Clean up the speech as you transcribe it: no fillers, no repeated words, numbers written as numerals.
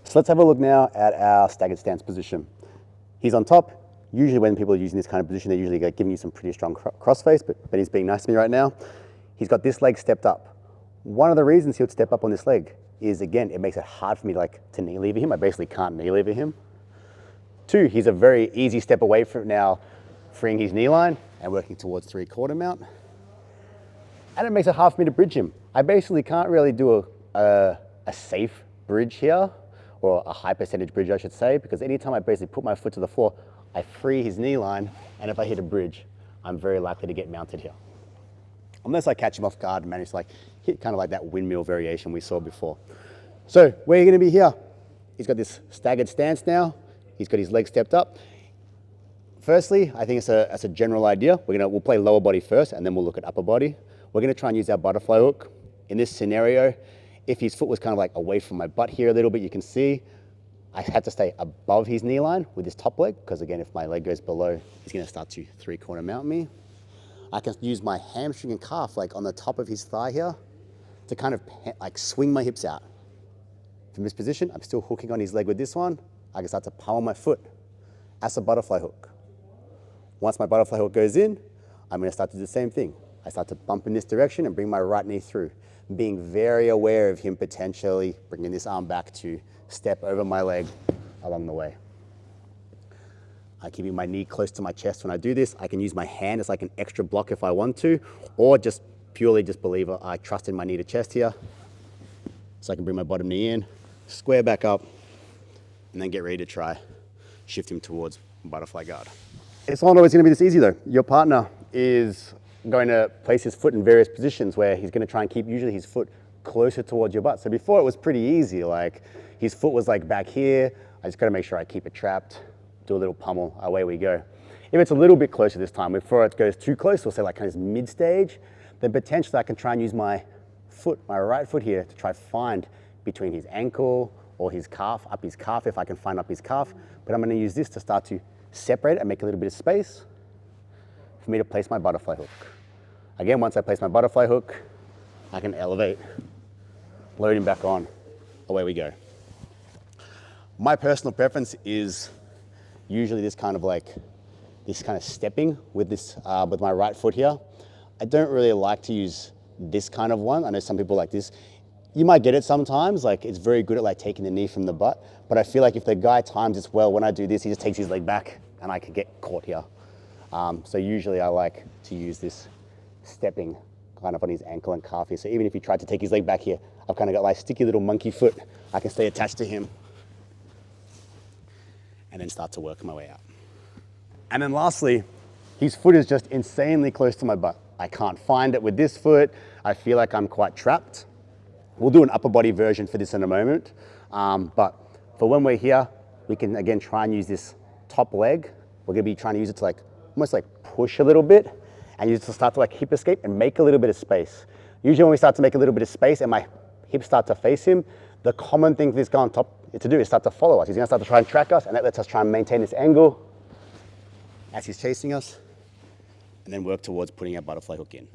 So let's have a look now at our staggered stance position. He's on top. Usually when people are using this kind of position, they're usually giving you some pretty strong crossface, but Benny's being nice to me right now. He's got this leg stepped up. One of the reasons he would step up on this leg is, again, it makes it hard for me to knee lever him. I basically can't knee lever him. Two, he's a very easy step away from now freeing his knee line and working towards 3/4 mount. And it makes it hard for me to bridge him. I basically can't really do a safe bridge here, or a high percentage bridge I should say, because anytime I basically put my foot to the floor, I free his knee line, and if I hit a bridge, I'm very likely to get mounted here. Unless I catch him off guard and manage to hit kind of like that windmill variation we saw before. So where are you gonna be here? He's got this staggered stance now. He's got his leg stepped up. Firstly, I think it's a general idea. We'll play lower body first, and then we'll look at upper body. We're gonna try and use our butterfly hook. In this scenario, if his foot was kind of like away from my butt here a little bit, you can see I had to stay above his knee line with his top leg, because again, if my leg goes below, he's gonna start to 3/4 mount me. I can use my hamstring and calf on the top of his thigh here to kind of swing my hips out. From this position, I'm still hooking on his leg with this one. I can start to pummel my foot as a butterfly hook. Once my butterfly hook goes in, I'm gonna start to do the same thing. I start to bump in this direction and bring my right knee through, being very aware of him potentially bringing this arm back to step over my leg along the way. I'm keeping my knee close to my chest when I do this. I can use my hand as like an extra block if I want to, or just purely believe I trust in my knee to chest here. So I can bring my bottom knee in, square back up, and then get ready to try shift him towards butterfly guard. It's not always gonna be this easy though. Your partner is going to place his foot in various positions where he's gonna try and keep usually his foot closer towards your butt. So before it was pretty easy, his foot was back here. I just gotta make sure I keep it trapped, do a little pummel, away we go. If it's a little bit closer this time, before it goes too close, we'll say kind of mid-stage, then potentially I can try and use my foot, my right foot here, to try find between his ankle or his calf, up his calf, if I can find up his calf. But I'm gonna use this to start to separate it and make a little bit of space for me to place my butterfly hook. Again, once I place my butterfly hook, I can elevate, load him back on, away we go. My personal preference is usually this kind of stepping with with my right foot here. I don't really like to use this kind of one. I know some people like this. You might get it sometimes, it's very good at taking the knee from the butt, but I feel if the guy times this well, when I do this, he just takes his leg back and I can get caught here. So usually I like to use this stepping kind of on his ankle and calf here. So even if he tried to take his leg back here, I've kind of got sticky little monkey foot. I can stay attached to him and then start to work my way out. And then lastly, his foot is just insanely close to my butt. I can't find it with this foot. I feel like I'm quite trapped. We'll do an upper body version for this in a moment. But for when we're here, we can again try and use this top leg. We're gonna be trying to use it to almost push a little bit and use it to start to hip escape and make a little bit of space. Usually when we start to make a little bit of space and my hips start to face him, the common thing for this guy on top to do is start to follow us. He's gonna start to try and track us, and that lets us try and maintain this angle as he's chasing us, and then work towards putting our butterfly hook in.